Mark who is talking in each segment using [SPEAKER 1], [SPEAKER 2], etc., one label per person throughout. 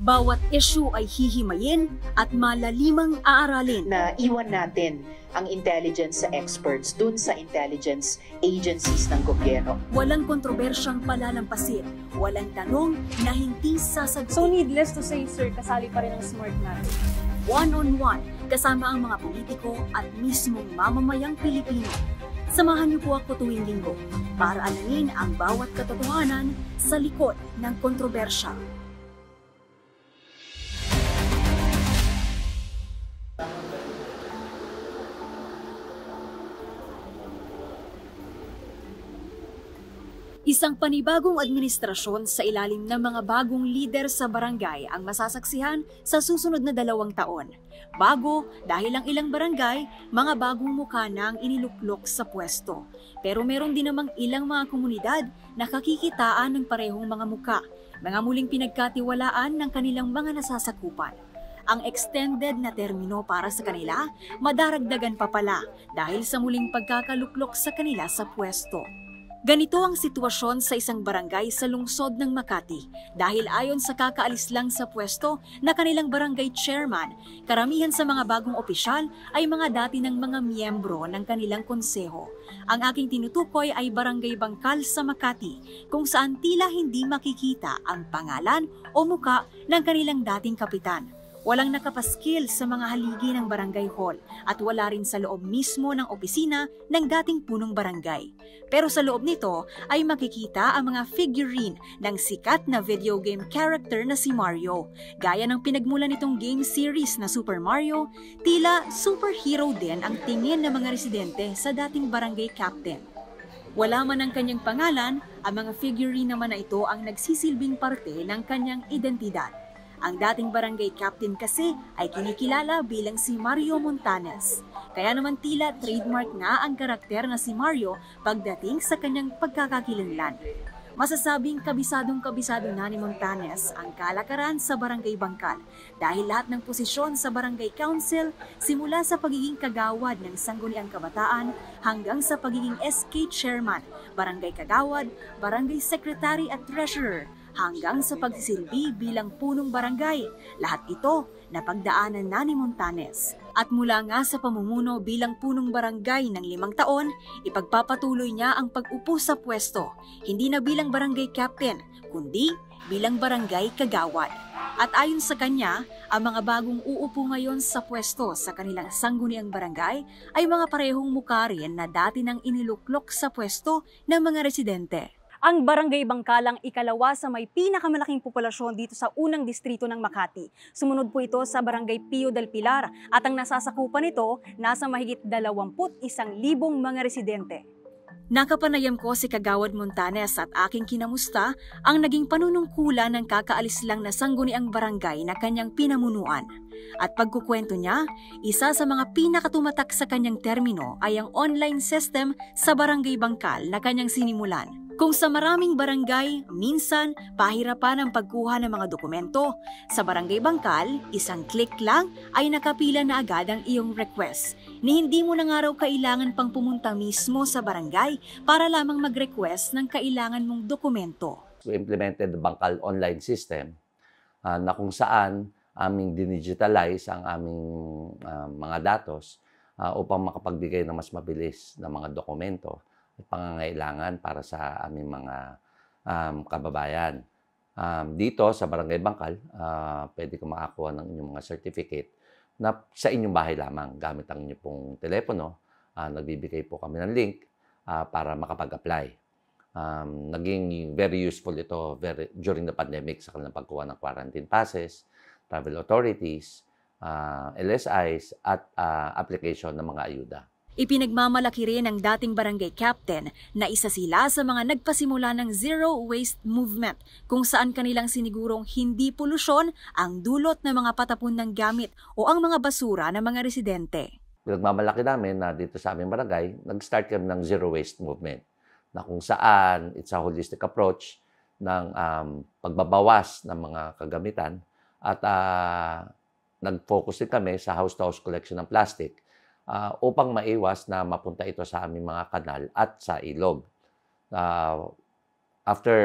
[SPEAKER 1] Bawat issue ay hihimayin at malalimang aaralin.
[SPEAKER 2] Na iwan natin ang intelligence sa experts dun sa intelligence agencies ng gobyerno.
[SPEAKER 1] Walang kontrobersyang palalampasin, walang tanong na hindi sasagutin.
[SPEAKER 3] So needless to say, sir, kasali pa rin ang smart natin.
[SPEAKER 1] One-on-one, kasama ang mga politiko at mismong mamamayang Pilipino. Samahan niyo po ako tuwing linggo para alamin ang bawat katotohanan sa likod ng kontrobersya. Isang panibagong administrasyon sa ilalim ng mga bagong lider sa barangay ang masasaksihan sa susunod na 2 taon. Bago dahil ang ilang barangay, mga bagong mukha na ang iniluklok sa pwesto. Pero meron din namang ilang mga komunidad na kakikitaan ng parehong mga muka, mga muling pinagkatiwalaan ng kanilang mga nasasakupan. Ang extended na termino para sa kanila, madaragdagan pa pala dahil sa muling pagkakaluklok sa kanila sa pwesto. Ganito ang sitwasyon sa isang barangay sa lungsod ng Makati dahil ayon sa kakaalis lang sa pwesto na kanilang barangay chairman, karamihan sa mga bagong opisyal ay mga dati ng mga miyembro ng kanilang konseho. Ang aking tinutukoy ay Barangay Bangkal sa Makati kung saan tila hindi makikita ang pangalan o muka ng kanilang dating kapitan. Walang nakapaskil sa mga haligi ng barangay hall at wala rin sa loob mismo ng opisina ng dating punong barangay. Pero sa loob nito ay makikita ang mga figurine ng sikat na video game character na si Mario. Gaya ng pinagmulan nitong game series na Super Mario, tila superhero din ang tingin ng mga residente sa dating barangay captain. Wala man ang kanyang pangalan, ang mga figurine naman na ito ang nagsisilbing parte ng kanyang identidad. Ang dating barangay captain kasi ay kinikilala bilang si Mario Montanes. Kaya naman tila trademark na ang karakter na si Mario pagdating sa kanyang pagkakakilanlan. Masasabing kabisado na ni Montanes ang kalakaran sa Barangay Bangkal dahil lahat ng posisyon sa Barangay Council simula sa pagiging kagawad ng Sangguniang Kabataan hanggang sa pagiging SK Chairman, Barangay Kagawad, Barangay Secretary at Treasurer, hanggang sa pagsisilbi bilang punong barangay. Lahat ito napagdaanan na ni Montanes. At mula nga sa pamumuno bilang punong barangay ng 5 taon, ipagpapatuloy niya ang pag-upo sa pwesto, hindi na bilang barangay captain, kundi bilang barangay kagawad. At ayon sa kanya, ang mga bagong uupo ngayon sa pwesto sa kanilang sangguniang barangay ay mga parehong mukha rin na dati nang iniluklok sa pwesto ng mga residente.
[SPEAKER 3] Ang Barangay Bangkalang ikalawa sa may pinakamalaking populasyon dito sa unang distrito ng Makati. Sumunod po ito sa Barangay Pio del Pilar at ang nasasakupan nito nasa mahigit 21,000 mga residente.
[SPEAKER 1] Nakapanayam ko si Kagawad Montanes at aking kinamusta ang naging panunungkulan ng kakaalis lang na sangguniang barangay na kanyang pinamunuan. At pagkukwento niya, isa sa mga pinakatumatak sa kanyang termino ay ang online system sa Barangay Bangkal na kanyang sinimulan. Kung sa maraming barangay, minsan pahirapan ang pagkuha ng mga dokumento. Sa Barangay Bangkal, isang click lang ay nakapila na agad ang iyong request. Ni hindi mo na nga raw kailangan pang pumunta mismo sa barangay para lamang mag-request ng kailangan mong dokumento.
[SPEAKER 4] We implemented the Bangkal online system na kung saan aming dinigitalize ang aming mga datos upang makapagbigay ng mas mabilis na mga dokumento at pangangailangan para sa aming mga kababayan. Dito sa Barangay Bangkal, pwede ka makakuha ng inyong mga certificate na sa inyong bahay lamang gamit ang inyong pong telepono. Nagbibigay po kami ng link para makapag-apply. Naging very useful ito during the pandemic sa kanilang pagkuha ng quarantine passes, travel authorities, LSIs at application ng mga ayuda.
[SPEAKER 1] Ipinagmamalaki rin ng dating barangay captain na isa sila sa mga nagpasimula ng zero waste movement kung saan kanilang sinigurong hindi polusyon ang dulot ng mga patapon ng gamit o ang mga basura ng mga residente.
[SPEAKER 4] Pinagmamalaki namin na dito sa aming barangay, nag-start kami ng zero waste movement na kung saan it's a holistic approach ng pagbabawas ng mga kagamitan at nag-focus din kami sa house-to-house collection ng plastic upang maiwas na mapunta ito sa aming mga kanal at sa ilog. after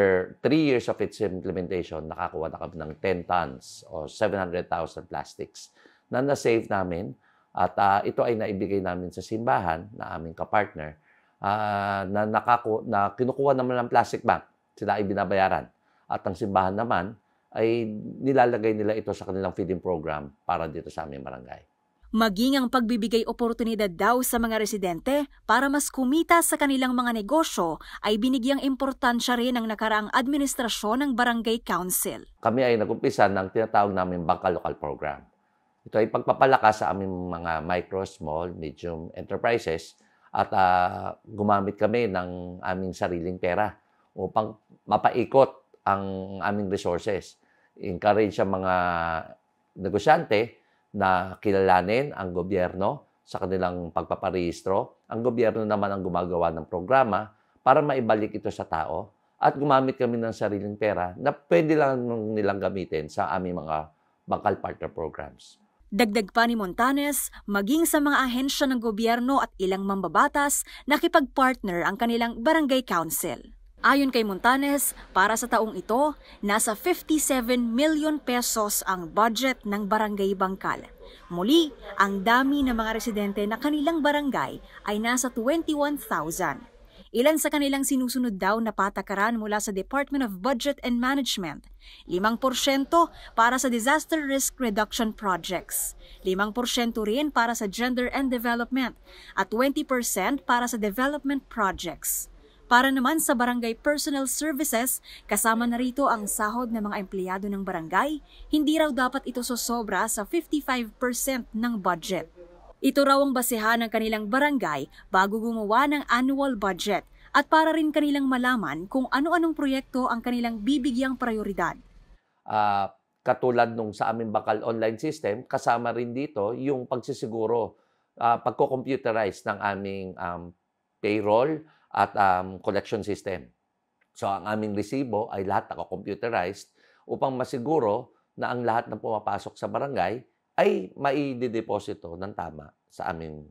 [SPEAKER 4] 3 years of its implementation, nakakuha na kami ng 10 tons o 700,000 plastics na na-save namin. At ito ay naibigay namin sa simbahan na aming kapartner na kinukuha naman ng plastic bag. Sila ay binabayaran. At ang simbahan naman ay nilalagay nila ito sa kanilang feeding program para dito sa aming barangay.
[SPEAKER 1] Maging ang pagbibigay oportunidad daw sa mga residente para mas kumita sa kanilang mga negosyo ay binigyang importansya rin ng nakaraang administrasyon ng Barangay Council.
[SPEAKER 4] Kami ay nag-umpisa ng tinatawag namin Bangka Lokal Program. Ito ay pagpapalakas sa aming mga micro, small, medium enterprises at gumamit kami ng aming sariling pera upang mapaikot ang aming resources. Encourage sa mga negosyante na kilalanin ang gobyerno sa kanilang pagpaparehistro. Ang gobyerno naman ang gumagawa ng programa para maibalik ito sa tao at gumamit kami ng sariling pera na pwede lang nilang gamitin sa aming mga bangkal partner programs.
[SPEAKER 1] Dagdag pa ni Montanes, maging sa mga ahensya ng gobyerno at ilang mambabatas, nakipag-partner ang kanilang barangay council. Ayon kay Montanes, para sa taong ito, nasa 57 million pesos ang budget ng Barangay Bangkal. Muli, ang dami ng mga residente na kanilang barangay ay nasa 21,000. Ilan sa kanilang sinusunod daw na patakaran mula sa Department of Budget and Management. 5% para sa Disaster Risk Reduction Projects, 5% rin para sa Gender and Development, at 20% para sa Development Projects. Para naman sa Barangay Personal Services, kasama na rito ang sahod ng mga empleyado ng barangay, hindi raw dapat ito sosobra sa 55% ng budget. Ito raw ang basehan ng kanilang barangay bago gumawa ng annual budget at para rin kanilang malaman kung ano-anong proyekto ang kanilang bibigyang prioridad.
[SPEAKER 4] Katulad nung sa aming Bangkal online system, kasama rin dito yung pagsisiguro, pagko-computerize ng aming payroll at collection system. So ang aming resibo ay lahat naka-computerized upang masiguro na ang lahat ng pumapasok sa barangay ay maidedeposito ng tama sa aming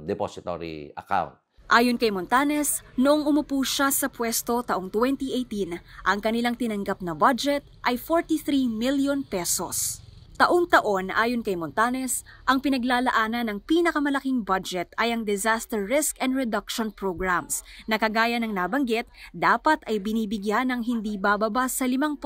[SPEAKER 4] depository account.
[SPEAKER 1] Ayon kay Montanes, noong umupo siya sa pwesto taong 2018, ang kanilang tinanggap na budget ay 43 million pesos. Taon-taon, ayon kay Montanes, ang pinaglalaanan ng pinakamalaking budget ay ang Disaster Risk and Reduction Programs na kagaya ng nabanggit, dapat ay binibigyan ng hindi bababa sa 5%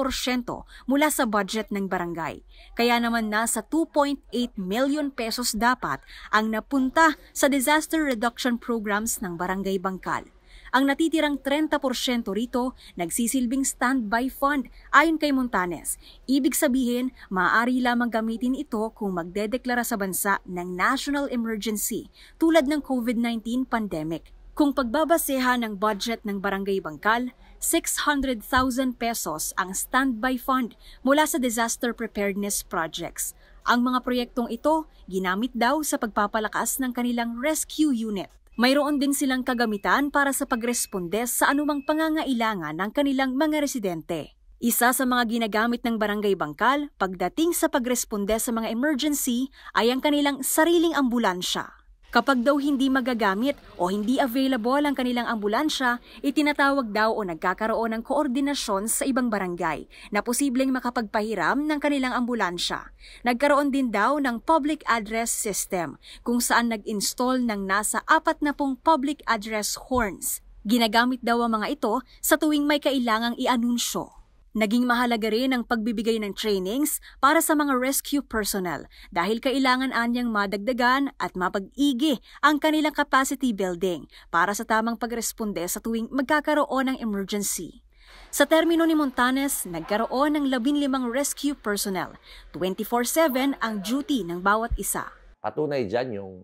[SPEAKER 1] mula sa budget ng barangay. Kaya naman nasa 2.8 million pesos dapat ang napunta sa Disaster Reduction Programs ng Barangay Bangkal. Ang natitirang 30% rito nagsisilbing standby fund ayon kay Montanes. Ibig sabihin, maaari lamang gamitin ito kung magdedeklara sa bansa ng national emergency tulad ng COVID-19 pandemic. Kung pagbabasehan ng budget ng Barangay Bangkal, 600,000 pesos ang standby fund mula sa disaster preparedness projects. Ang mga proyektong ito ginamit daw sa pagpapalakas ng kanilang rescue unit. Mayroon din silang kagamitan para sa pagresponde sa anumang pangangailangan ng kanilang mga residente. Isa sa mga ginagamit ng Barangay Bangkal pagdating sa pagresponde sa mga emergency ay ang kanilang sariling ambulansya. Kapag daw hindi magagamit o hindi available ang kanilang ambulansya, itinatawag daw o nagkakaroon ng koordinasyon sa ibang barangay na posibleng makapagpahiram ng kanilang ambulansya. Nagkaroon din daw ng public address system kung saan nag-install ng nasa 40 public address horns. Ginagamit daw ang mga ito sa tuwing may kailangang i-anunsyo. Naging mahalaga rin ang pagbibigay ng trainings para sa mga rescue personnel dahil kailangan anyang madagdagan at mapag-igi ang kanilang capacity building para sa tamang pagresponde sa tuwing magkakaroon ng emergency. Sa termino ni Montanes, nagkaroon ng 15 rescue personnel. 24/7 ang duty ng bawat isa.
[SPEAKER 4] Patunay dyan yung,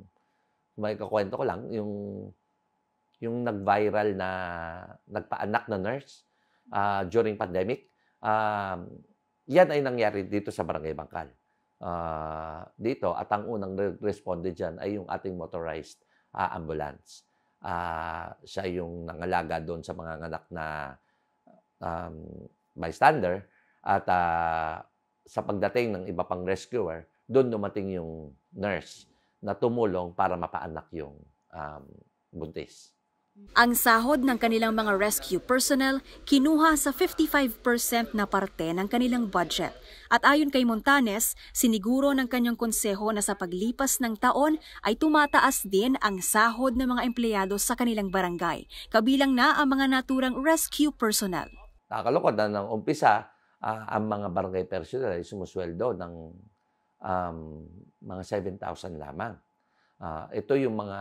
[SPEAKER 4] may kakwento ko lang, yung nag-viral na nagpaanak na nurse during pandemic. Yan ay nangyari dito sa Barangay Bangkal. Dito, at ang unang responde dyan ay yung ating motorized ambulance. Siya yung nangalaga doon sa mga anak na bystander at sa pagdating ng iba pang rescuer, doon dumating yung nurse na tumulong para mapaanak yung buntis.
[SPEAKER 1] Ang sahod ng kanilang mga rescue personnel kinuha sa 55% na parte ng kanilang budget. At ayon kay Montanes, siniguro ng kanyang konseho na sa paglipas ng taon ay tumataas din ang sahod ng mga empleyado sa kanilang barangay, kabilang na ang mga naturang rescue personnel.
[SPEAKER 4] Nakakalungkot na ng umpisa, ang mga barangay personnel ay sumusweldo ng mga 7,000 lamang. Ito yung mga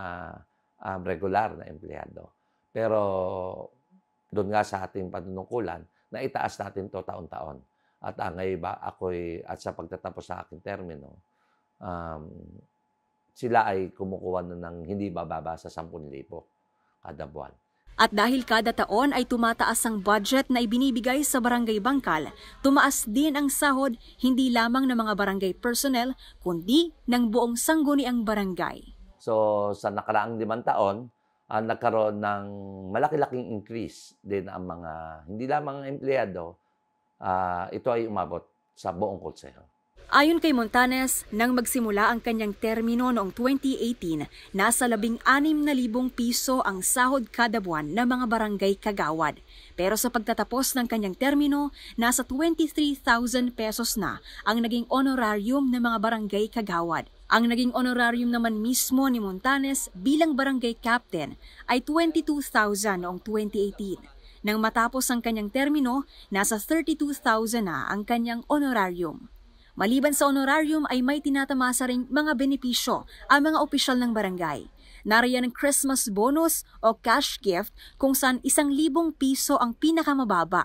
[SPEAKER 4] regular na empleyado. Pero doon nga sa ating panunungkulan, na itaas natin to taon-taon. At ngayon at sa pagtatapos sa aking termino, sila ay kumukuha na ng hindi bababa sa 10,000 kada buwan.
[SPEAKER 1] At dahil kada taon ay tumataas ang budget na ibinibigay sa Barangay Bangkal, tumaas din ang sahod hindi lamang ng mga barangay personnel, kundi ng buong sangguniang barangay.
[SPEAKER 4] So sa nakaraang 5 taon, nagkaroon ng malaki-laking increase din ang mga, hindi lamang empleyado, ito ay umabot sa buong konseho.
[SPEAKER 1] Ayon kay Montanes, nang magsimula ang kanyang termino noong 2018, nasa 16,000 piso ang sahod kada buwan ng mga barangay kagawad. Pero sa pagtatapos ng kanyang termino, nasa 23,000 pesos na ang naging honorarium ng mga barangay kagawad. Ang naging honorarium naman mismo ni Montanes bilang barangay captain ay 22,000 noong 2018. Nang matapos ang kanyang termino, nasa 32,000 na ang kanyang honorarium. Maliban sa honorarium ay may tinatamasa ring mga benepisyo ang mga opisyal ng barangay. Nariyan ang Christmas bonus o cash gift kung saan 1,000 piso ang pinakamababa.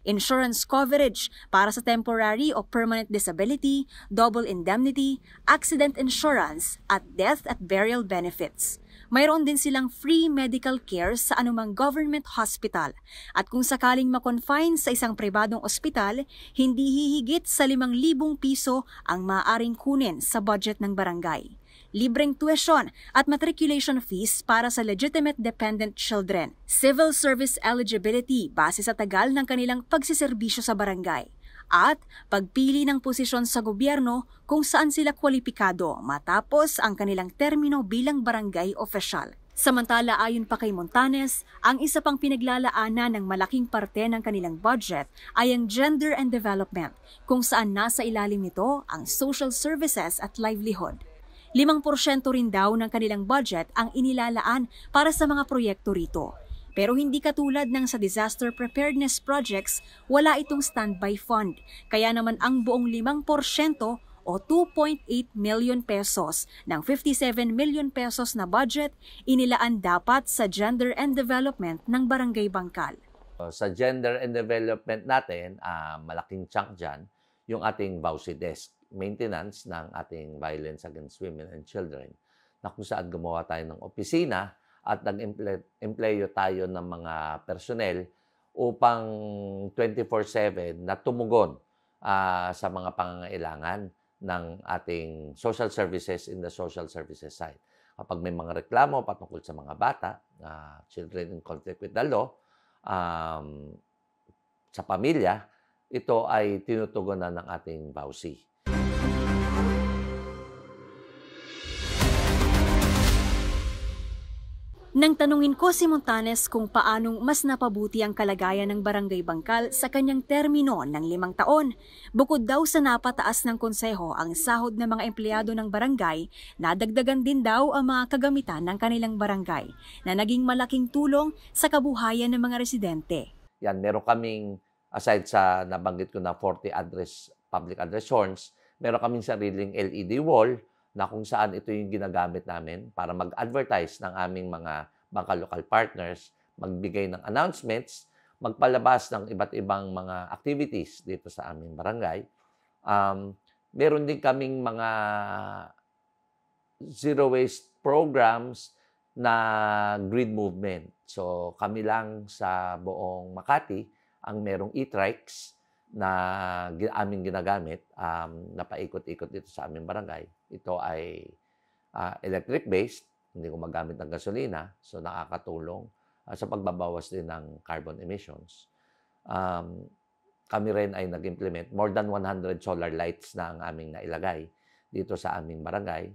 [SPEAKER 1] Insurance coverage para sa temporary o permanent disability, double indemnity, accident insurance at death at burial benefits. Mayroon din silang free medical care sa anumang government hospital. At kung sakaling makonfine sa isang pribadong ospital, hindi hihigit sa 5,000 piso ang maaaring kunin sa budget ng barangay. Libreng tuition at matriculation fees para sa legitimate dependent children. Civil service eligibility base sa tagal ng kanilang pagsiserbisyo sa barangay. At pagpili ng posisyon sa gobyerno kung saan sila kwalipikado matapos ang kanilang termino bilang barangay official. Samantala ayon pa kay Montanes, ang isa pang pinaglalaanan ng malaking parte ng kanilang budget ay ang gender and development, kung saan nasa ilalim nito ang social services at livelihood. 5% rin daw ng kanilang budget ang inilalaan para sa mga proyekto rito. Pero hindi katulad ng sa disaster preparedness projects, wala itong standby fund. Kaya naman ang buong 5% o 2.8 million pesos ng 57 million pesos na budget inilaan dapat sa gender and development ng Barangay Bangkal.
[SPEAKER 4] Sa gender and development natin, malaking chunk dyan, yung ating VAUSI desk, maintenance ng ating violence against women and children, na kung saan gumawa tayo ng opisina at nag-empleyo tayo ng mga personnel upang 24/7 na tumugon sa mga pangangailangan ng ating social services in the social services side. Kapag may mga reklamo patungkol sa mga bata, children in conflict with the law, sa pamilya, ito ay tinutugunan ng ating VAUSI.
[SPEAKER 1] Nang tanungin ko si Montanes kung paanong mas napabuti ang kalagayan ng Barangay Bangkal sa kanyang termino ng 5 taon, bukod daw sa napataas ng konseho ang sahod ng mga empleyado ng barangay, nadagdagan din daw ang mga kagamitan ng kanilang barangay na naging malaking tulong sa kabuhayan ng mga residente.
[SPEAKER 4] Yan, meron kaming, aside sa nabanggit ko na 40 public address horns, meron kaming sariling LED wall na kung saan ito yung ginagamit namin para mag-advertise ng aming mga local partners, magbigay ng announcements, magpalabas ng iba't ibang mga activities dito sa aming barangay. Meron din kaming mga zero waste programs na green movement. So kami lang sa buong Makati ang merong e-trikes na aming ginagamit na paikot-ikot dito sa aming barangay. Ito ay electric-based, hindi ko magamit ng gasolina, so nakakatulong sa pagbabawas din ng carbon emissions. Kami rin ay nag-implement more than 100 solar lights na ang aming nailagay dito sa aming barangay,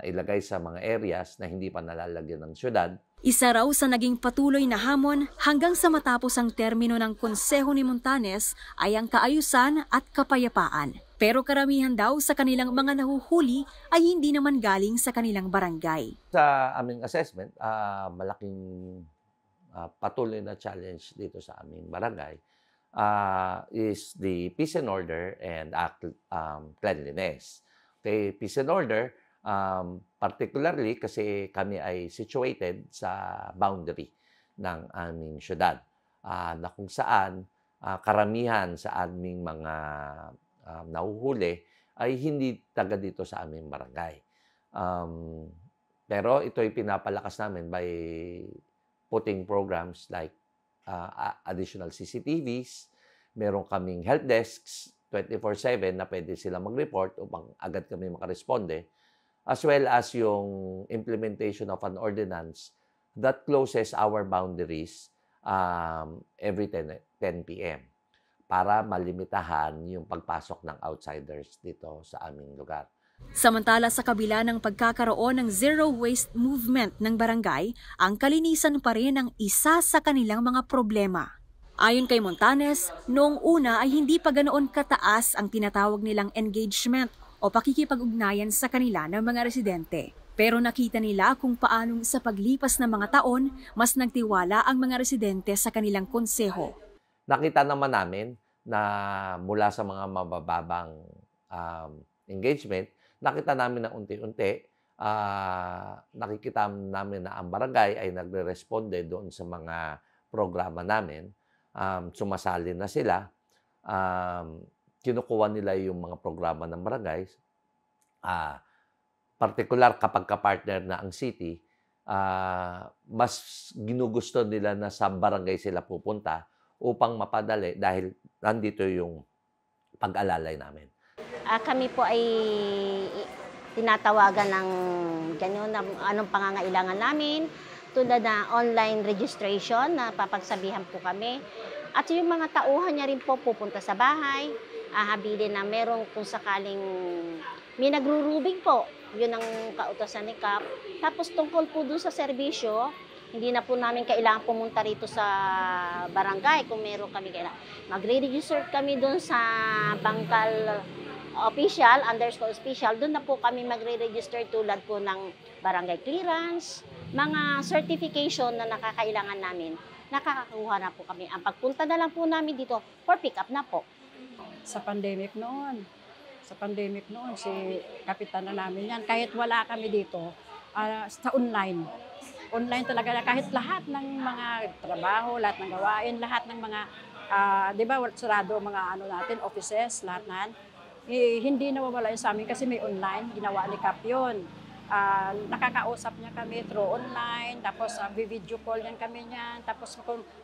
[SPEAKER 4] nailagay sa mga areas na hindi pa nalalagyan ng syudad
[SPEAKER 1] Isa raw sa naging patuloy na hamon hanggang sa matapos ang termino ng konseho ni Montanes ay ang kaayusan at kapayapaan. Pero karamihan daw sa kanilang mga nahuhuli ay hindi naman galing sa kanilang barangay.
[SPEAKER 4] Sa aming assessment, malaking patuloy na challenge dito sa aming barangay is the peace and order and cleanliness. Okay, peace and order, particularly kasi kami ay situated sa boundary ng aming syudad na kung saan karamihan sa aming mga nahuhuli ay hindi taga dito sa aming barangay. Pero ito ay pinapalakas namin by putting programs like additional CCTVs, meron kaming help desks 24/7 na pwede sila mag-report upang agad kami makaresponde, as well as yung implementation of an ordinance that closes our boundaries every 10 p.m. para malimitahan yung pagpasok ng outsiders dito sa aming lugar.
[SPEAKER 1] Samantala sa kabila ng pagkakaroon ng zero waste movement ng barangay, ang kalinisan pa rin ang isa sa kanilang mga problema. Ayon kay Montanes, noong una ay hindi pa ganoon kataas ang tinatawag nilang engagement o pakikipag-ugnayan sa kanila ng mga residente. Pero nakita nila kung paanong sa paglipas ng mga taon, mas nagtiwala ang mga residente sa kanilang konseho.
[SPEAKER 4] Nakita naman namin na mula sa mga mabababang engagement, nakita namin na unti-unti, nakikita namin na ang barangay ay nagre-responde doon sa mga programa namin. Sumasali na sila, kinukuha nila yung mga programa ng barangay, particular kapag ka-partner na ang city, mas ginugusto nila na sa barangay sila pupunta upang mapadali dahil nandito yung pag-alalay namin.
[SPEAKER 5] Kami po ay tinatawagan ng ganyan na anong pangangailangan namin, tulad na online registration na papagsabihan po kami. At yung mga tauhan niya rin po pupunta sa bahay, habilin na merong kung sakaling may nagrurubing po. Yun ang kautosan ni Kap. Tapos tungkol po dun sa serbisyo, hindi na po namin kailangan pumunta rito sa barangay kung meron kami kailangan. Magre-register kami dun sa bangkal official, _official, doon na po kami magre-register tulad po ng barangay clearance, mga certification na nakakailangan namin, nakakakuha na po kami. Ang pagpunta na lang po namin dito for pick up na po.
[SPEAKER 6] Sa pandemic noon, si kapitan na namin yan, kahit wala kami dito, sa online. Online talaga, kahit lahat ng mga trabaho, lahat ng gawain, lahat ng mga, di ba, sarado mga natin, offices, lahat na hindi nawawala yun sa amin kasi may online, ginawa ni Kap yun. Nakakausap niya kami through online, tapos video call niyan kami niyan, tapos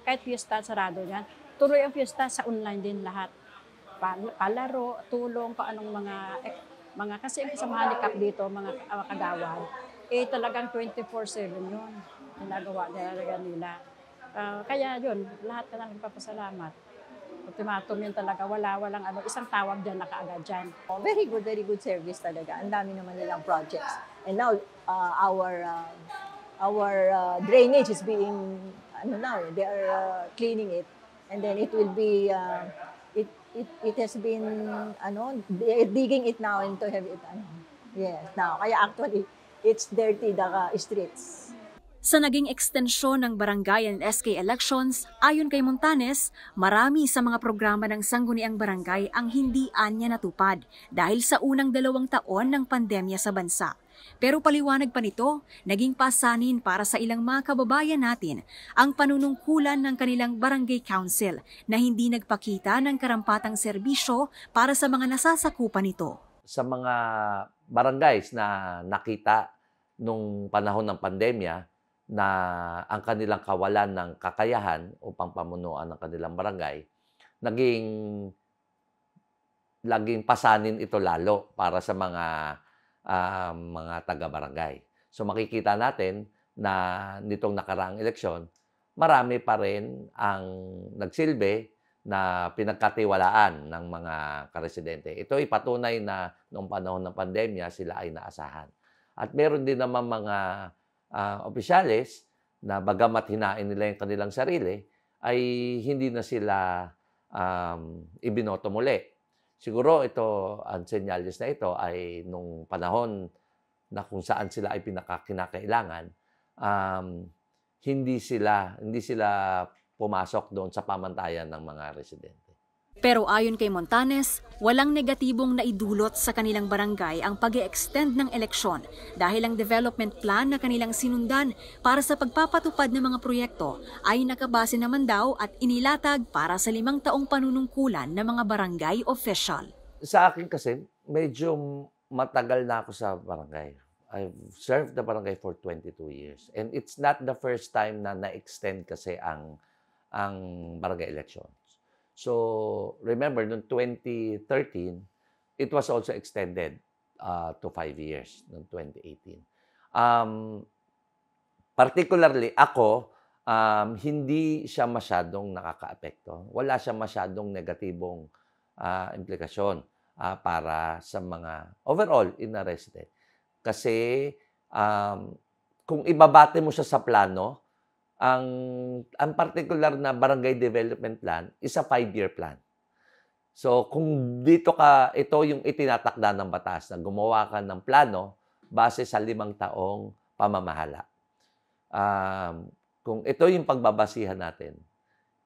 [SPEAKER 6] kahit fiesta, sarado niyan. Tuloy ang fiesta sa online din lahat. Palaro, tulong, paanong mga kasi ang kasamahan ni Kap dito, mga kagawad, talagang 24/7 yun. Ginagawa nila. Kaya yun, lahat ka namin papasalamat. Ultimatum yun talaga, walang isang tawag dyan, nakaagad dyan.
[SPEAKER 7] Very good service talaga. Ang dami naman nilang projects. And now, our drainage is being, they are cleaning it. And then it will be, it has been, they're digging it now and to have it, yes, now. Kaya actually, it's dirty, the streets.
[SPEAKER 1] Sa naging ekstensyon ng barangay and SK elections, ayon kay Montanes, marami sa mga programa ng sangguniang barangay ang hindi anya natupad dahil sa unang 2 taon ng pandemya sa bansa. Pero paliwanag pa nito, naging pasanin para sa ilang mga kababayan natin ang panunungkulan ng kanilang barangay council na hindi nagpakita ng karampatang serbisyo para sa mga nasasakupan nito.
[SPEAKER 4] Sa mga barangays na nakita nung panahon ng pandemya, na ang kanilang kawalan ng kakayahan upang pamunuan ng kanilang barangay, laging pasanin ito lalo para sa mga taga-barangay. So makikita natin na nitong nakaraang eleksyon, marami pa rin ang nagsilbi na pinagkatiwalaan ng mga karesidente. Ito ay patunay na noong panahon ng pandemya sila ay naasahan. At meron din naman mga opisyales na bagamat hinain nila yung kanilang sarili, ay hindi na sila ibinoto muli. Siguro ito, ang senyales na ito ay nung panahon na kung saan sila ay kinakailangan, hindi sila pumasok doon sa pamantayan ng mga residente.
[SPEAKER 1] Pero ayon kay Montanes, walang negatibong naidulot sa kanilang barangay ang pag-e-extend ng eleksyon dahil ang development plan na kanilang sinundan para sa pagpapatupad ng mga proyekto ay nakabase naman daw at inilatag para sa 5 taong panunungkulan ng mga barangay official.
[SPEAKER 4] Sa akin kasi, medyo matagal na ako sa barangay. I've served the barangay for 22 years. And it's not the first time na na-extend kasi ang barangay elections. So, remember, noong 2013, it was also extended to 5 years, noong 2018. Particularly, ako, hindi siya masyadong nakaka-apekto. Wala siya masyadong negatibong implikasyon para sa mga overall in a resident. Kasi, kung ibabate mo siya sa plano, ang particular na barangay development plan is a 5-year plan. So, kung ito yung itinatakda ng batas na gumawa ka ng plano base sa 5 taong pamamahala. Kung ito yung pagbabasihan natin,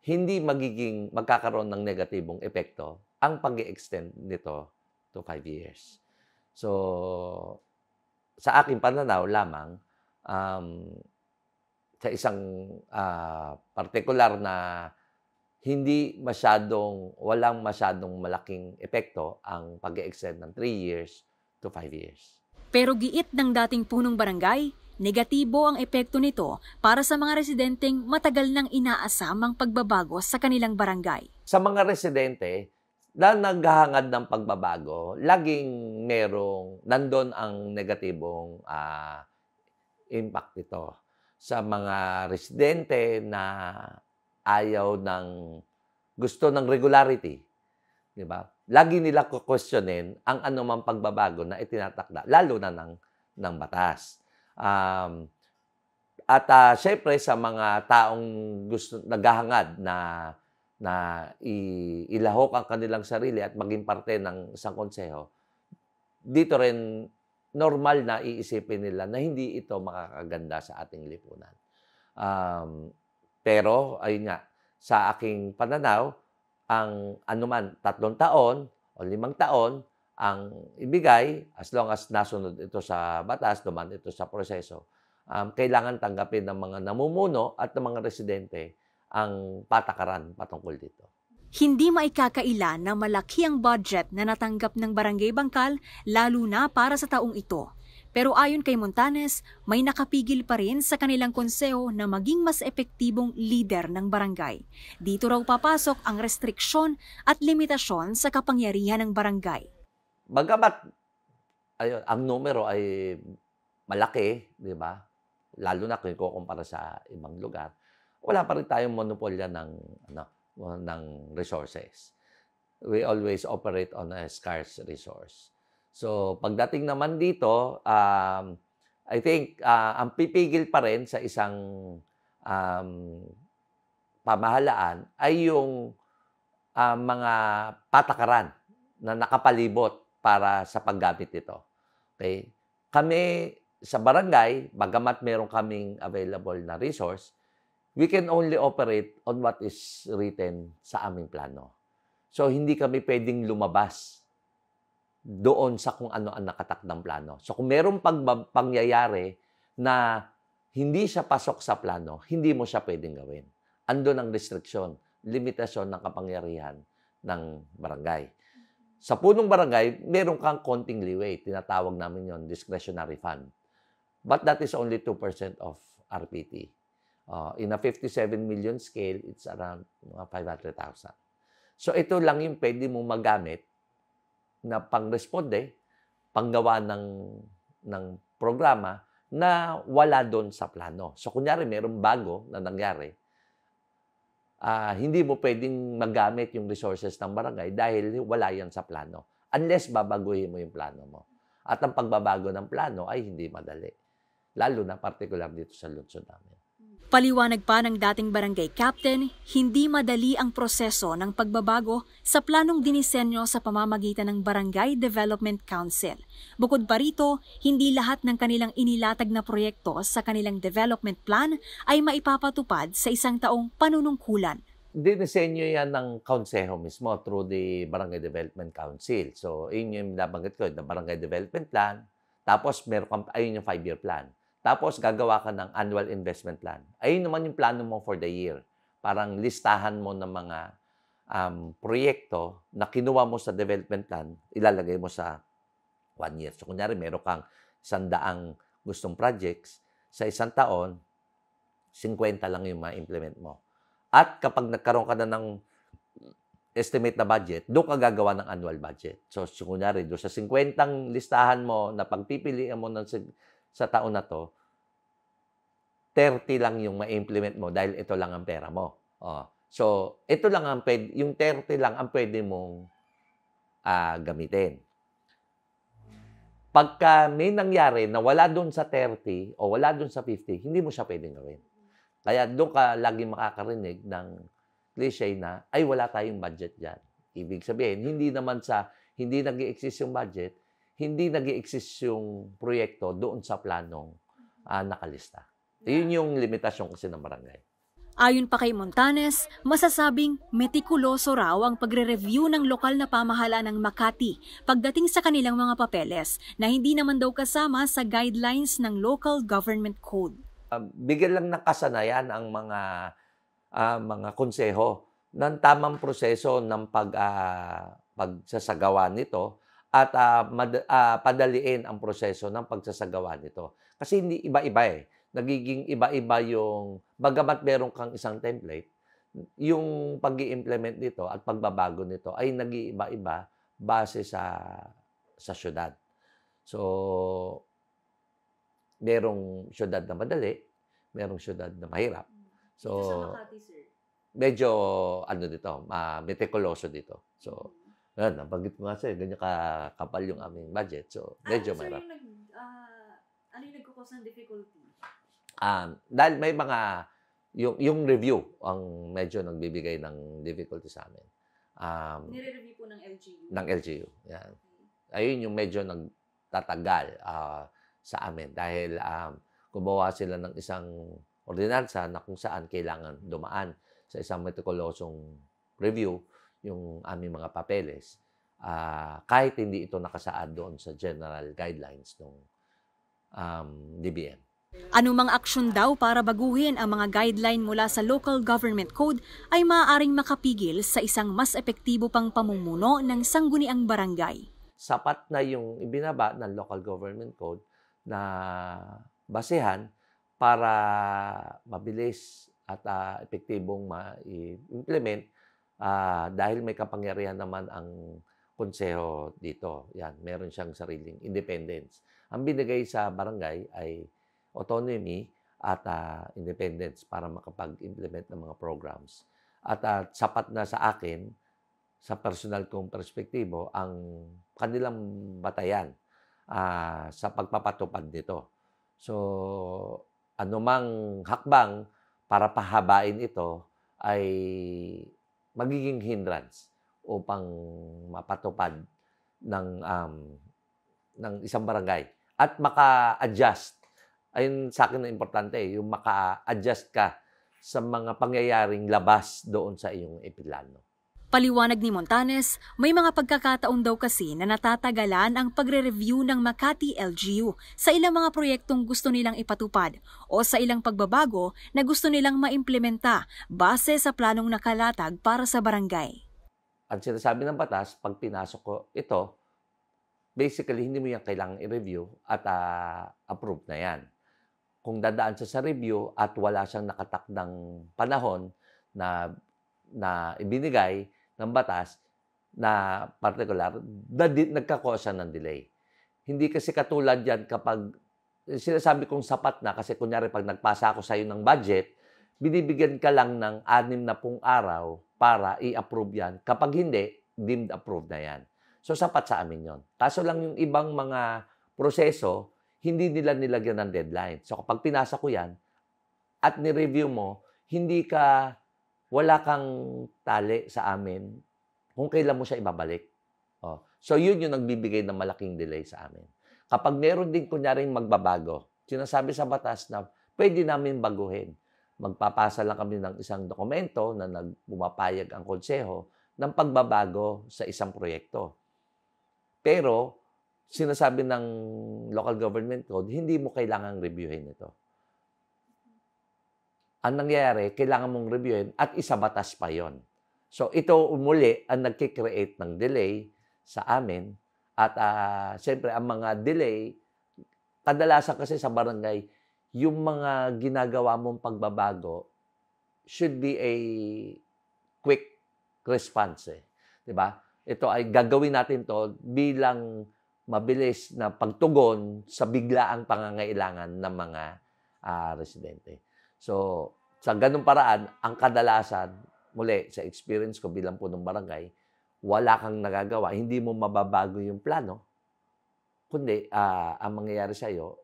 [SPEAKER 4] hindi magkakaroon ng negatibong epekto ang pag-i-extend nito to 5 years. So, sa aking pananaw lamang, sa isang partikular na walang masyadong malaking epekto ang pag-i-extend ng 3 years to 5 years.
[SPEAKER 1] Pero giit ng dating punong barangay, negatibo ang epekto nito para sa mga residenteng matagal nang inaasam ang pagbabago sa kanilang barangay.
[SPEAKER 4] Sa mga residente na naghahangad ng pagbabago, laging nandun ang negatibong impact nito. Sa mga residente na gusto ng regularity, di ba? Lagi nila questionin ang anumang pagbabago na itinatakda, lalo na ng batas. Syempre sa mga taong naghahangad na ilahok ang kanilang sarili at maging parte ng isang konseho, dito rin normal na iisipin nila na hindi ito makakaganda sa ating lipunan. Pero, ayun nga, sa aking pananaw, ang anuman 3 taon o 5 taon ang ibigay, as long as nasunod ito sa batas, dumaan ito sa proseso, kailangan tanggapin ng mga namumuno at ng mga residente ang patakaran patungkol dito.
[SPEAKER 1] Hindi maikakaila na malaki ang budget na natanggap ng Barangay Bangkal lalo na para sa taong ito. Pero ayon kay Montanes, may nakapigil pa rin sa kanilang konseho na maging mas epektibong leader ng barangay. Dito raw papasok ang restriksyon at limitasyon sa kapangyarihan ng barangay.
[SPEAKER 4] Bagamat ang numero ay malaki, di ba? Lalo na kung ikukumpara sa ibang lugar, wala pa rin tayong monopolya ng resources. We always operate on a scarce resource. So, pagdating naman dito, I think ang pipigil pa rin sa isang pamahalaan ay yung mga patakaran na nakapalibot para sa paggamit nito. Okay? Kami sa barangay, bagamat meron kaming available na resource, we can only operate on what is written sa aming plano. So, hindi kami pwedeng lumabas doon sa kung ano ang nakatakdang plano. So, kung merong pangyayari na hindi siya pasok sa plano, hindi mo siya pwedeng gawin. Andun ang restriksyon, limitasyon ng kapangyarihan ng barangay. Sa punong barangay, meron kang konting leeway. Tinatawag namin yon discretionary fund. But that is only 2% of RPT. In a 57 million scale, it's around 500,000. So ito lang yung pwede mong magamit na pang-responde, panggawa ng programa na wala doon sa plano. So kunyari, mayroong bago na nangyari, hindi mo pwedeng magamit yung resources ng barangay dahil wala yan sa plano. Unless babaguhin mo yung plano mo. At ang pagbabago ng plano ay hindi madali. Lalo na particular dito sa lungsod namin.
[SPEAKER 1] Paliwanag pa ng dating barangay captain, hindi madali ang proseso ng pagbabago sa planong dinisenyo sa pamamagitan ng Barangay Development Council. Bukod pa rito, hindi lahat ng kanilang inilatag na proyekto sa kanilang development plan ay maipapatupad sa isang taong panunungkulan.
[SPEAKER 4] Dinisenyo yan ng konseho mismo through the Barangay Development Council. So, yun yung nabanggit ko, the Barangay Development Plan. Tapos, ayun yung 5-year plan. Tapos, gagawa ka ng annual investment plan. Ayun naman yung plano mo for the year. Parang listahan mo ng mga proyekto na kinuha mo sa development plan, ilalagay mo sa 1 year. So, kunyari, meron kang 100 gustong projects. Sa isang taon, 50 lang yung ma-implement mo. At kapag nagkaroon ka na ng estimate na budget, doon ka gagawa ng annual budget. So kunyari, doon sa 50 listahan mo na pagpipilian mo sa taon na to, 30 lang yung ma-implement mo dahil ito lang ang pera mo. So, ito lang yung 30 lang ang pwede mong gamitin. Pagka may nangyari na wala doon sa 30 o wala doon sa 50, hindi mo siya pwedeng gawin. Kaya doon ka lagi makakarinig ng cliche na, ay wala tayong budget dyan. Ibig sabihin, hindi nag-i-exist yung budget, hindi nag-i-exist yung proyekto doon sa planong nakalista. Yun yung limitasyon kasi ng barangay.
[SPEAKER 1] Ayon pa kay Montanes, masasabing metikuloso raw ang pagre-review ng lokal na pamahalaan ng Makati pagdating sa kanilang mga papeles na hindi naman daw kasama sa guidelines ng Local Government Code.
[SPEAKER 4] Bigyan lang ng kasanayan ang mga konseho ng tamang proseso ng pagsasagawa nito at padaliin ang proseso ng pagsasagawa nito. Kasi hindi iba-iba Nagiging iba-iba yung, bagamat meron kang isang template, yung pag-i-implement nito at pagbabago nito ay nag-iiba-iba base sa syudad. So, merong syudad na madali, merong syudad na mahirap. So, medyo, metikuloso dito. So, nabanggit ko nga sa'yo, ganyan kapal yung aming budget. So, medyo mahirap.
[SPEAKER 1] Ano yung nagkukos ng difficulty?
[SPEAKER 4] Dahil may mga, yung review ang medyo nagbibigay ng difficulty sa amin.
[SPEAKER 1] Nire-review po ng LGU?
[SPEAKER 4] Ng LGU, yan. Ayun yung medyo nagtatagal sa amin dahil gumawa sila ng isang ordinansa na kung saan kailangan dumaan sa isang metikulosong review yung aming mga papeles kahit hindi ito nakasaad doon sa general guidelines ng DBM.
[SPEAKER 1] Anumang aksyon daw para baguhin ang mga guideline mula sa Local Government Code ay maaaring makapigil sa isang mas epektibo pang pamumuno ng sangguniang barangay.
[SPEAKER 4] Sapat na yung ibinaba ng Local Government Code na basehan para mabilis at epektibong ma-implement dahil may kapangyarihan naman ang konseho dito. Yan, meron siyang sariling independence. Ang binigay sa barangay ay autonomy at independence para makapag-implement ng mga programs. At sapat na sa akin, sa personal kong perspektibo, ang kanilang batayan sa pagpapatupad nito. So, anumang hakbang para pahabain ito ay magiging hindrance upang mapatupad ng isang barangay at maka-adjust. Ayun sa akin na importante, yung maka-adjust ka sa mga pangyayaring labas doon sa iyong ipinlano.
[SPEAKER 1] Paliwanag ni Montanes, may mga pagkakataon daw kasi na natatagalan ang pagre-review ng Makati LGU sa ilang mga proyektong gusto nilang ipatupad o sa ilang pagbabago na gusto nilang maimplementa base sa planong nakalatag para sa barangay.
[SPEAKER 4] Ang sinasabi ng batas, pag pinasok ko ito, basically hindi mo yan kailangang i-review at approve na yan. Kung dadaan sa review at wala siyang nakatakdang panahon na ibinigay ng batas na particular, nagkakausa ng delay. Hindi kasi katulad yan kapag sinasabi kong sapat na kasi kunyari pag nagpasa ako sa iyo ng budget, binibigyan ka lang ng 60 araw para i-approve yan. Kapag hindi, deemed approved na yan. So sapat sa amin yon. Kaso lang yung ibang mga proseso, hindi nila nilagyan ng deadline. So kapag pinasa ko yan, at ni-review mo, wala kang tali sa amin kung kailan mo siya ibabalik. So, yun yung nagbibigay ng malaking delay sa amin. Kapag meron din kunyaring magbabago, sinasabi sa batas na pwede namin baguhin. Magpapasa lang kami ng isang dokumento na pumapayag ang konseho ng pagbabago sa isang proyekto. Pero, sinasabi ng local government code, hindi mo kailangang reviewin ito. Ang nangyayari, kailangan mong reviewin at isabatas pa yon. So, ito muli ang nagkikreate ng delay sa amin. At siyempre, ang mga delay, kadalasan kasi sa barangay, yung mga ginagawa mong pagbabago should be a quick response. Diba? Ito ay gagawin natin to bilang mabilis na pagtugon sa biglaang pangangailangan ng mga residente. So, sa ganung paraan, ang kadalasan, muli, sa experience ko bilang punong barangay, wala kang nagagawa, hindi mo mababago yung plano, kundi ang mangyayari sa'yo,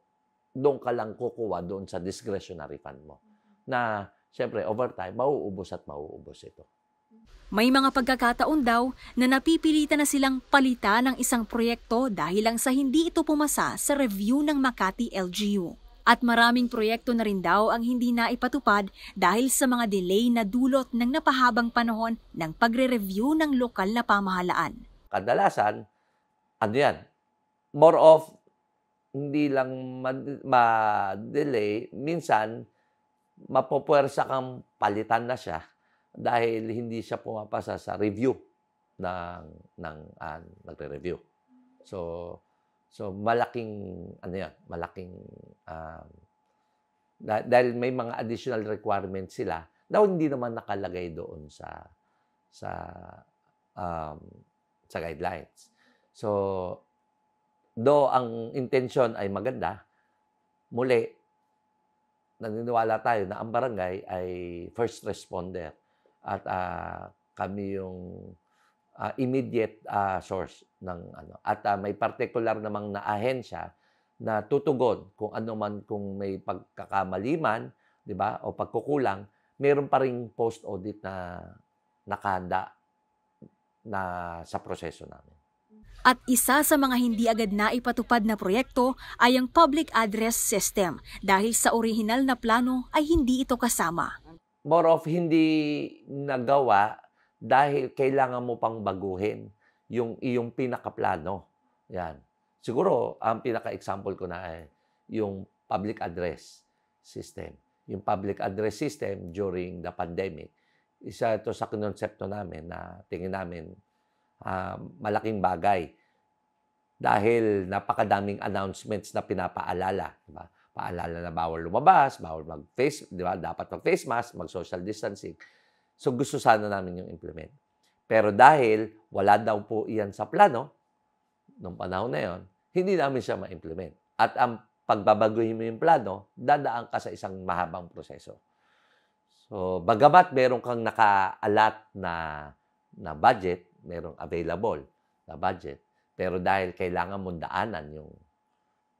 [SPEAKER 4] doon ka lang kukuha doon sa discretionary fund mo. Na, siyempre, over time, mauubos ito.
[SPEAKER 1] May mga pagkakataon daw na napipilitan na silang palitan ng isang proyekto dahil lang sa hindi ito pumasa sa review ng Makati LGU. At maraming proyekto na rin daw ang hindi naipatupad dahil sa mga delay na dulot ng napahabang panahon ng pagre-review ng lokal na pamahalaan.
[SPEAKER 4] Kadalasan, more of hindi lang ma-delay, minsan mapopwersa kang palitan na siya dahil hindi siya pumapasa sa review ng nagre-review. So malaking dahil may mga additional requirements sila na hindi naman nakalagay doon sa guidelines. So though ang intention ay maganda, muli naniniwala tayo na ang barangay ay first responder at kami yung immediate source ng at may particular namang na ahensya na tutugon kung kung may pagkakamali man, 'di ba, o pagkukulang, meron pa ring post audit na nakahanda na sa proseso namin.
[SPEAKER 1] At isa sa mga hindi agad na ipatupad na proyekto ay ang public address system dahil sa orihinal na plano ay hindi ito kasama.
[SPEAKER 4] More of hindi nagawa dahil kailangan mo pang baguhin yung iyong pinakaplano. Yan. Siguro, ang pinaka-example ko na ay yung public address system. Yung public address system during the pandemic, isa ito sa konsepto namin na tingin namin malaking bagay dahil napakadaming announcements na pinapaalala. Diba? Paalala na bawal lumabas, bawal mag-face, diba? Dapat mag-face mask, mag-social distancing. So gusto sana namin yung implement. Pero dahil wala daw po iyan sa plano, nung panahon na yon, hindi namin siya ma-implement. At ang pagbabaguhin mo yung plano, dadaan ka sa isang mahabang proseso. So bagamat meron kang naka-allot na budget, merong available na budget, pero dahil kailangan mong daanan yung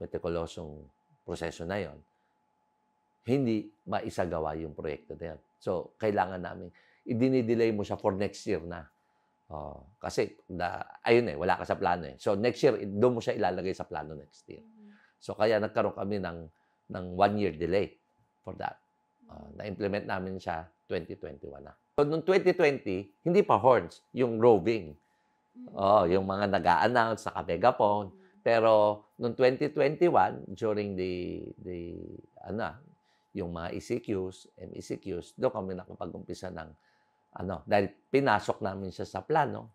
[SPEAKER 4] meticulosong proseso na yon, hindi maisagawa yung proyekto na yan. So, kailangan namin, idinidelay mo siya for next year na. Kasi, wala ka sa plano eh. So, next year, doon mo siya ilalagay sa plano next year. So, kaya nagkaroon kami ng 1-year delay for that. Na-implement namin siya 2021 na. So, noong 2020, hindi pa horns, yung roving. Yung mga nag-a-announce, naka-megaphone. Pero, noong 2021, during yung mga ECQs, MECQs, doon kami nakapag-umpisa ng, dahil pinasok namin siya sa plano,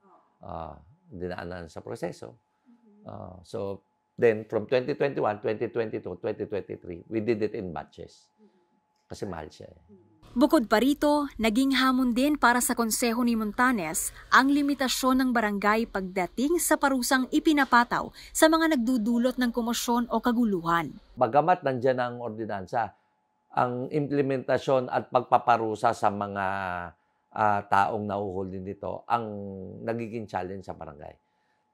[SPEAKER 4] dinaanan sa proseso. So, then, from 2021, 2022, 2023, we did it in batches. Kasi mahal siya eh.
[SPEAKER 1] Bukod pa rito, naging hamon din para sa Konseho ni Montanes ang limitasyon ng barangay pagdating sa parusang ipinapataw sa mga nagdudulot ng komosyon o kaguluhan.
[SPEAKER 4] Bagamat nandyan ang ordinansa, ang implementasyon at pagpaparusa sa mga taong nauhol din dito ang nagiging challenge sa barangay.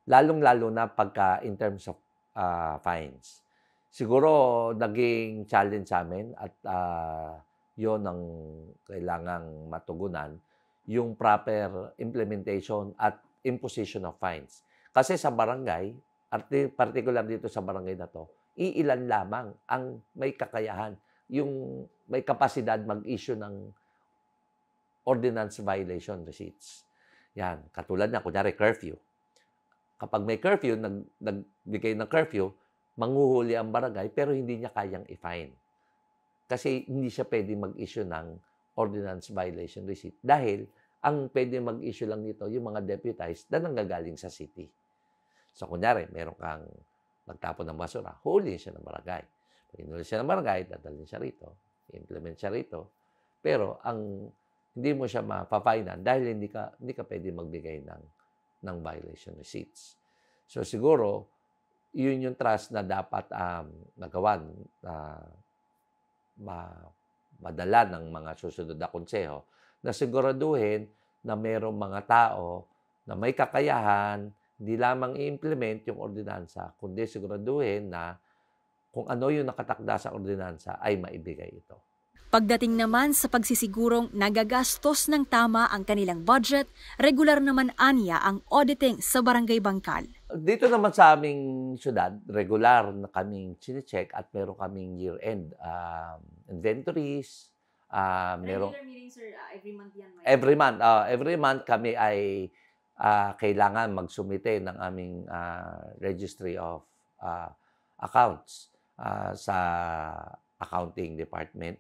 [SPEAKER 4] Lalong-lalo na pagka in terms of fines. Siguro naging challenge sa amin at yon ang kailangang matugunan, yung proper implementation at imposition of fines. Kasi sa barangay, particular dito sa barangay na to, iilan lamang ang may kakayahan, yung may kapasidad mag-issue ng ordinance violation receipts. Yan, katulad na, kunyari curfew. Kapag may curfew, nagbigay ng curfew, manghuhuli ang barangay pero hindi niya kayang i-fine. Kasi hindi siya pwede mag-issue ng ordinance violation receipt dahil ang pwede mag-issue lang nito yung mga deputized na nanggagaling sa city. So, kunyari, meron kang magtapon ng basura, huli siya ng barangay. Pag hinuli siya ng barangay, dadalhin siya rito, implement siya rito. Pero hindi mo siya mapafinan dahil hindi ka pwede magbigay ng violation receipts. So, siguro, yun yung trust na dapat nagawan madala ng mga susunod na konseho na siguraduhin na mayroong mga tao na may kakayahan, hindi lamang i-implement yung ordinansa, kundi siguraduhin na kung ano yung nakatakda sa ordinansa ay maibigay ito.
[SPEAKER 1] Pagdating naman sa pagsisigurong nagagastos ng tama ang kanilang budget, regular naman anya ang auditing sa Barangay Bangkal.
[SPEAKER 4] Dito naman sa aming syudad, regular na kaming chine-check at meron kaming year-end inventories.
[SPEAKER 1] Regular meaning, sir, every month yan?
[SPEAKER 4] Every month kami ay kailangan magsumite ng aming registry of accounts sa accounting department.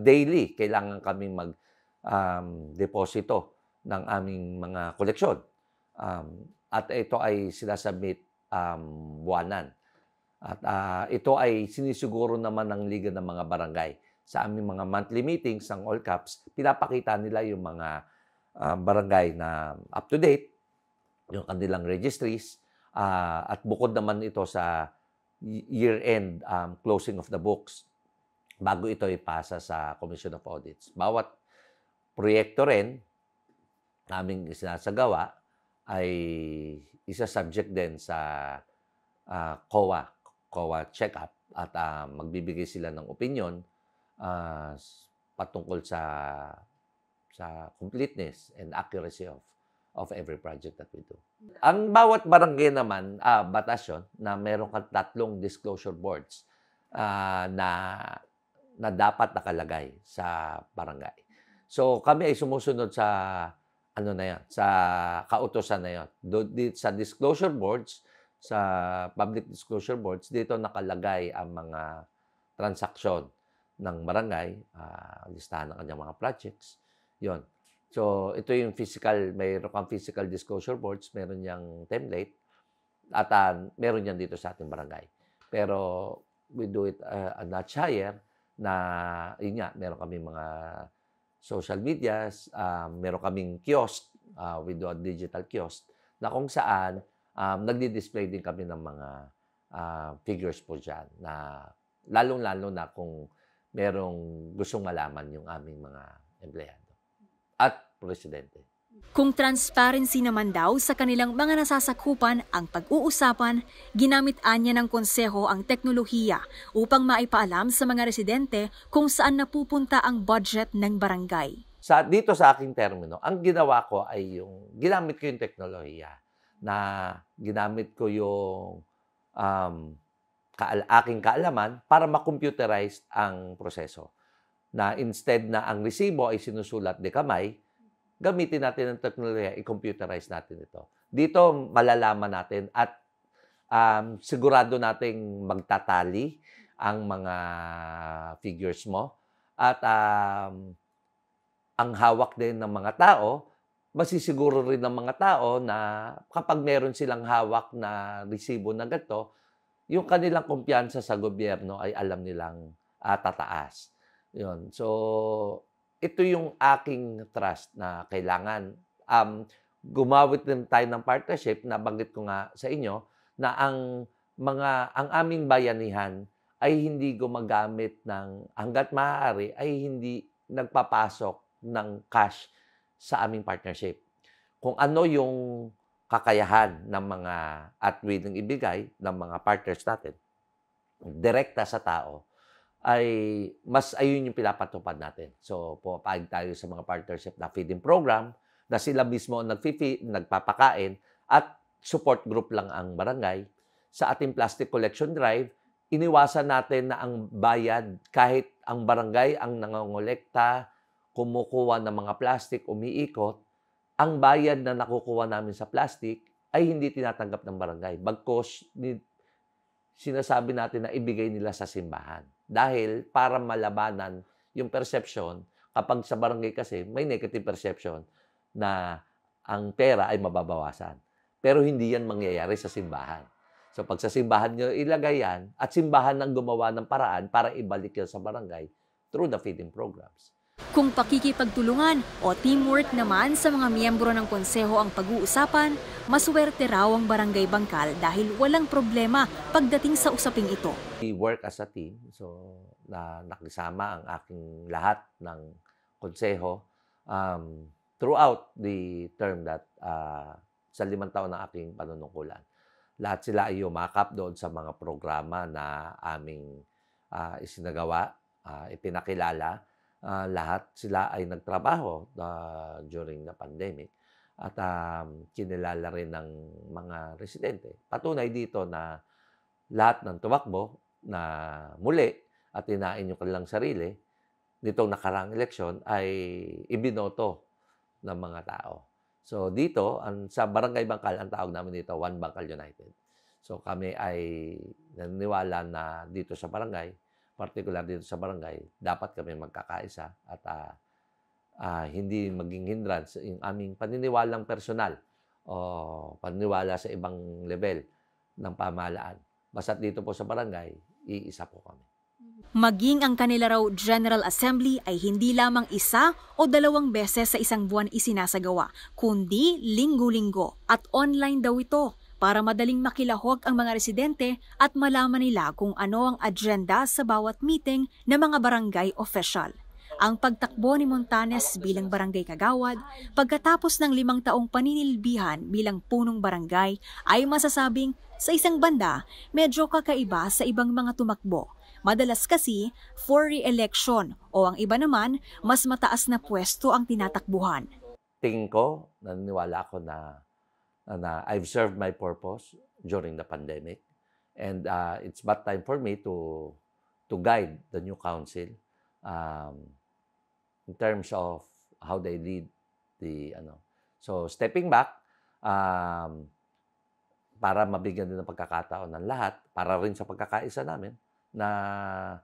[SPEAKER 4] Daily, kailangan kaming mag-deposito ng aming mga koleksyon. At ito ay sinasubmit buwanan. At ito ay sinisiguro naman ng Liga ng mga Barangay. Sa aming mga monthly meetings ng All Caps, pinapakita nila yung mga barangay na up-to-date, yung kanilang registries, at bukod naman ito sa year-end closing of the books bago ito ipasa sa Commission of Audits. Bawat proyekto rin naming sinasagawa ay isa-subject din sa COA check-up at magbibigay sila ng opinion patungkol sa completeness and accuracy of every project that we do. Ang bawat barangay naman, batas yun, na meron kang 3 disclosure boards na dapat nakalagay sa barangay. So kami ay sumusunod sa sa kautusan na yun. Sa disclosure boards, sa public disclosure boards, dito nakalagay ang mga transaksyon ng barangay, listahan ng kanyang mga projects. Yon. So ito yung mayroon kang physical disclosure boards, meron yang template, at meron yan dito sa ating barangay. Pero we do it a notch higher na, yun nga, meron kami mga social medias, meron kaming kiosk, we do a digital kiosk, na kung saan nagdi-display din kami ng mga figures po dyan, na lalong-lalo na kung merong gustong malaman yung aming mga empleyado at presidente.
[SPEAKER 1] Kung transparency naman daw sa kanilang mga nasasakupan ang pag-uusapan, ginamit anya ng konseho ang teknolohiya upang maipaalam sa mga residente kung saan napupunta ang budget ng barangay.
[SPEAKER 4] Dito sa aking termino, ang ginawa ko ay ginamit ko yung teknolohiya, na ginamit ko yung aking kaalaman para ma-computerize ang proseso. Na instead na ang resibo ay sinusulat de kamay, gamitin natin ang teknolohiya, i-computerize natin ito. Dito malalaman natin at sigurado nating magtatali ang mga figures mo at ang hawak din ng mga tao, masisiguro rin ng mga tao na kapag meron silang hawak na resibo na ganito, yung kanilang kumpiyansa sa gobyerno ay alam nilang tataas. Yun. So, ito yung aking trust na kailangan. Gumawit din tayo ng partnership, nabanggit ko nga sa inyo, na ang aming bayanihan ay hindi gumagamit hanggat maaari, ay hindi nagpapasok ng cash sa aming partnership. Kung ano yung kakayahan ng mga at willing ibigay ng mga partners natin, direkta sa tao, ay mas ayun yung pinapatupad natin. So, pumapayag tayo sa mga partnership na feeding program na sila mismo ang nagpapakain at support group lang ang barangay. Sa ating plastic collection drive, iniwasan natin na ang bayad, kahit ang barangay ang nangongolekta, kumukuha ng mga plastic, umiikot, ang bayad na nakukuha namin sa plastic ay hindi tinatanggap ng barangay. Bagkus, sinasabi natin na ibigay nila sa simbahan. Dahil para malabanan yung perception, kapag sa barangay kasi may negative perception na ang pera ay mababawasan. Pero hindi yan mangyayari sa simbahan. So pag sa simbahan nyo ilagay yan, at simbahan ang gumawa ng paraan para ibalik yan sa barangay through the feeding programs.
[SPEAKER 1] Kung pakikipagtulungan o teamwork naman sa mga miyembro ng konseho ang pag-uusapan, maswerte raw ang Barangay Bangkal dahil walang problema pagdating sa usaping ito.
[SPEAKER 4] We work as a team, so nakisama ang aking lahat ng konseho throughout the term that sa 5 taon na aking panunungkulan. Lahat sila ay yumakap doon sa mga programa na aming isinagawa, ipinakilala. Lahat sila ay nagtrabaho during the pandemic at kinilala rin ng mga residente. Patunay dito na lahat ng tumakbo na muli at hinain yung kanilang sarili nitong nakaraang eleksyon ay ibinoto ng mga tao. So dito, sa Barangay Bangkal, ang tawag namin dito, One Bangkal United. So kami ay naniniwala na dito sa barangay, particular dito sa barangay, dapat kami magkakaisa at hindi maging hindrance yung aming paniniwalang personal o paniniwala sa ibang level ng pamahalaan. Basta't dito po sa barangay, iisa po kami.
[SPEAKER 1] Maging ang kanila raw General Assembly ay hindi lamang 1 o 2 beses sa isang buwan isinasagawa, kundi linggo-linggo at online daw ito para madaling makilahok ang mga residente at malaman nila kung ano ang agenda sa bawat meeting ng mga barangay official. Ang pagtakbo ni Montanes bilang barangay kagawad pagkatapos ng 5 taong paninilbihan bilang punong barangay ay masasabing sa isang banda medyo kakaiba sa ibang mga tumakbo. Madalas kasi for re-election o ang iba naman mas mataas na pwesto ang tinatakbuhan.
[SPEAKER 4] Tingin ko, naniniwala ako na I've served my purpose during the pandemic and it's about time for me to guide the new council in terms of how they lead the So stepping back para mabigyan din ng pagkakataon ng lahat, para rin sa pagkakaisa namin na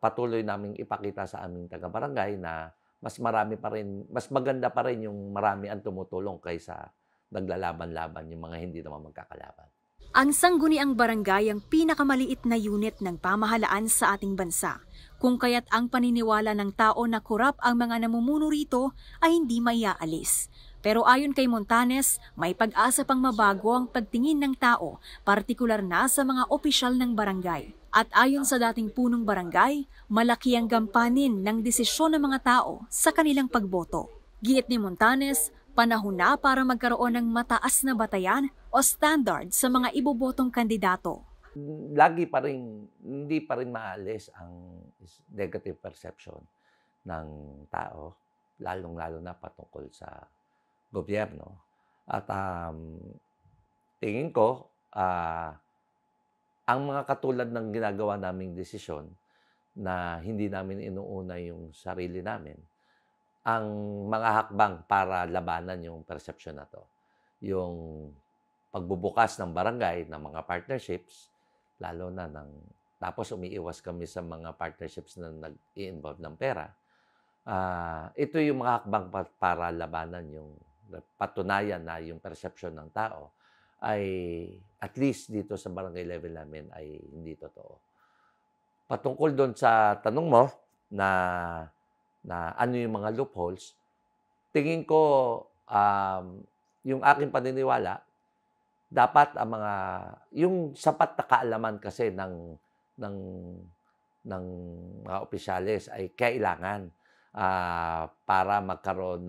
[SPEAKER 4] patuloy naming ipakita sa aming taga-barangay na mas maganda pa rin yung marami ang tumutulong kaysa naglalaban-laban yung mga hindi naman magkakalaban.
[SPEAKER 1] Ang sangguniang barangay ang pinakamaliit na unit ng pamahalaan sa ating bansa, kung kaya't ang paniniwala ng tao na korap ang mga namumuno rito ay hindi maiaalis. Pero ayon kay Montanes, may pag-asa pang mabago ang pagtingin ng tao, partikular na sa mga opisyal ng barangay. At ayon sa dating punong barangay, malaki ang gampanin ng desisyon ng mga tao sa kanilang pagboto. Giit ni Montanes, panahon na para magkaroon ng mataas na batayan o standard sa mga ibobotong kandidato.
[SPEAKER 4] Lagi pa rin, hindi pa rin maalis ang negative perception ng tao, lalong-lalo na patungkol sa gobyerno. At tingin ko, ang mga katulad ng ginagawa naming desisyon na hindi namin inuuna yung sarili namin, ang mga hakbang para labanan yung perception na to. Yung pagbubukas ng barangay, ng mga partnerships, lalo na tapos umiiwas kami sa mga partnerships na nag-i-involve ng pera. Ito yung mga hakbang para labanan yung patunayan na yung perception ng tao ay at least dito sa barangay level namin ay hindi totoo. Patungkol doon sa tanong mo na ano yung mga loopholes, tingin ko yung aking paniniwala, dapat ang yung sapat na kaalaman kasi ng mga opisyales ay kailangan para magkaroon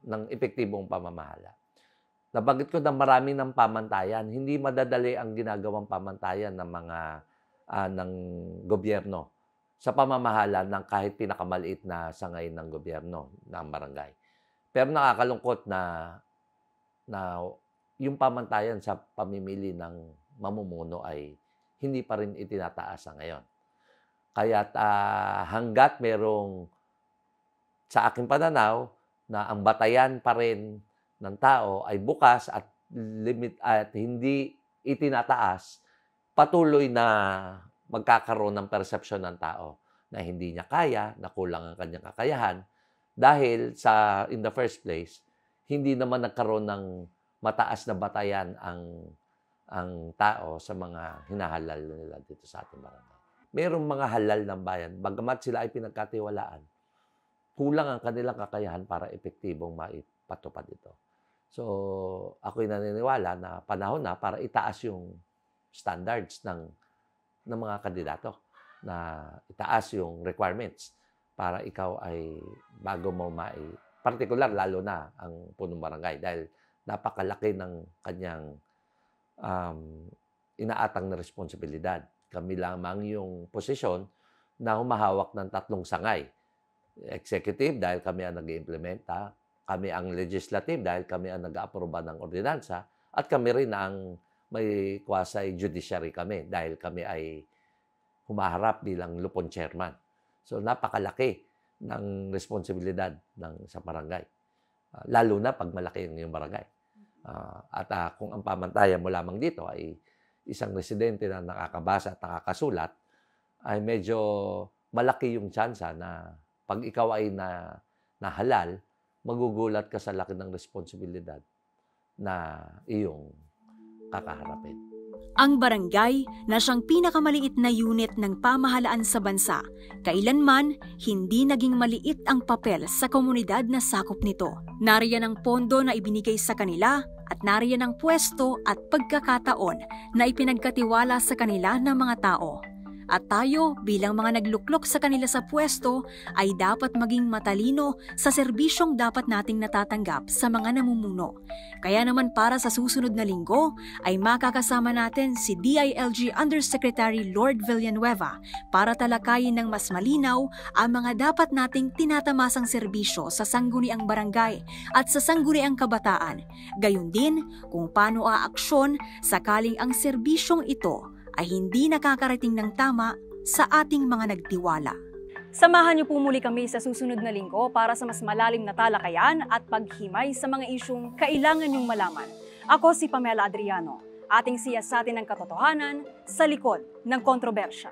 [SPEAKER 4] ng epektibong pamamahala. Nabanggit ko na marami ng pamantayan. Hindi madadali ang ginagawang pamantayan ng mga ng gobyerno sa pamamahala ng kahit pinakamaliit na sangay ng gobyerno ng barangay. Pero nakakalungkot na yung pamantayan sa pamimili ng mamumuno ay hindi pa rin itinataas sa ngayon. Kaya hanggat merong sa aking pananaw na ang batayan pa rin ng tao ay bukas at hindi itinataas, patuloy na magkakaroon ng persepsyon ng tao na hindi niya kaya, na kulang ang kanyang kakayahan dahil in the first place, hindi naman nagkaroon ng mataas na batayan ang tao sa mga hinahalal nila dito sa ating barangay. Merong mga halal ng bayan, bagamat sila ay pinagkatiwalaan, kulang ang kanilang kakayahan para epektibong maipatupad ito. So, ako'y naniniwala na panahon na para itaas yung standards ng mga kandidato, na itaas yung requirements para ikaw ay bago mo particular lalo na ang punong barangay dahil napakalaki ng kanyang inaatang na responsibilidad. Kami lamang yung posisyon na humahawak ng 3 sangay. Executive dahil kami ang nag-iimplementa, kami ang legislative dahil kami ang nag-aaproba ng ordinansa, at kami rin ang may quasi-judiciary kami dahil kami ay humaharap bilang lupon chairman. So napakalaki ng responsibilidad sa barangay. Lalo na pag malaki yung barangay. At kung ang pamantayan mo lamang dito ay isang residente na nakakabasa at nakakasulat, ay medyo malaki yung tsansa na pag ikaw ay nahalal, magugulat ka sa laki ng responsibilidad na iyong kakaharapin.
[SPEAKER 1] Ang barangay na siyang pinakamaliit na unit ng pamahalaan sa bansa, kailanman hindi naging maliit ang papel sa komunidad na sakop nito. Nariyan ang pondo na ibinigay sa kanila at nariyan ang pwesto at pagkakataon na ipinagkatiwala sa kanila ng mga tao. At tayo bilang mga nagluklok sa kanila sa pwesto ay dapat maging matalino sa serbisyong dapat nating natatanggap sa mga namumuno. Kaya naman para sa susunod na linggo ay makakasama natin si DILG Undersecretary Lord Villanueva para talakayin ng mas malinaw ang mga dapat nating tinatamasang serbisyo sa sangguniang barangay at sa sangguniang kabataan. Gayon din kung paano aaksyon sakaling ang serbisyong ito ay hindi nakakarating ng tama sa ating mga nagtiwala.
[SPEAKER 3] Samahan niyo po muli kami sa susunod na linggo para sa mas malalim na talakayan at paghimay sa mga isyung kailangan niyong malaman. Ako si Pamela Adriano, ating siyasatin ng katotohanan sa likod ng kontrobersya.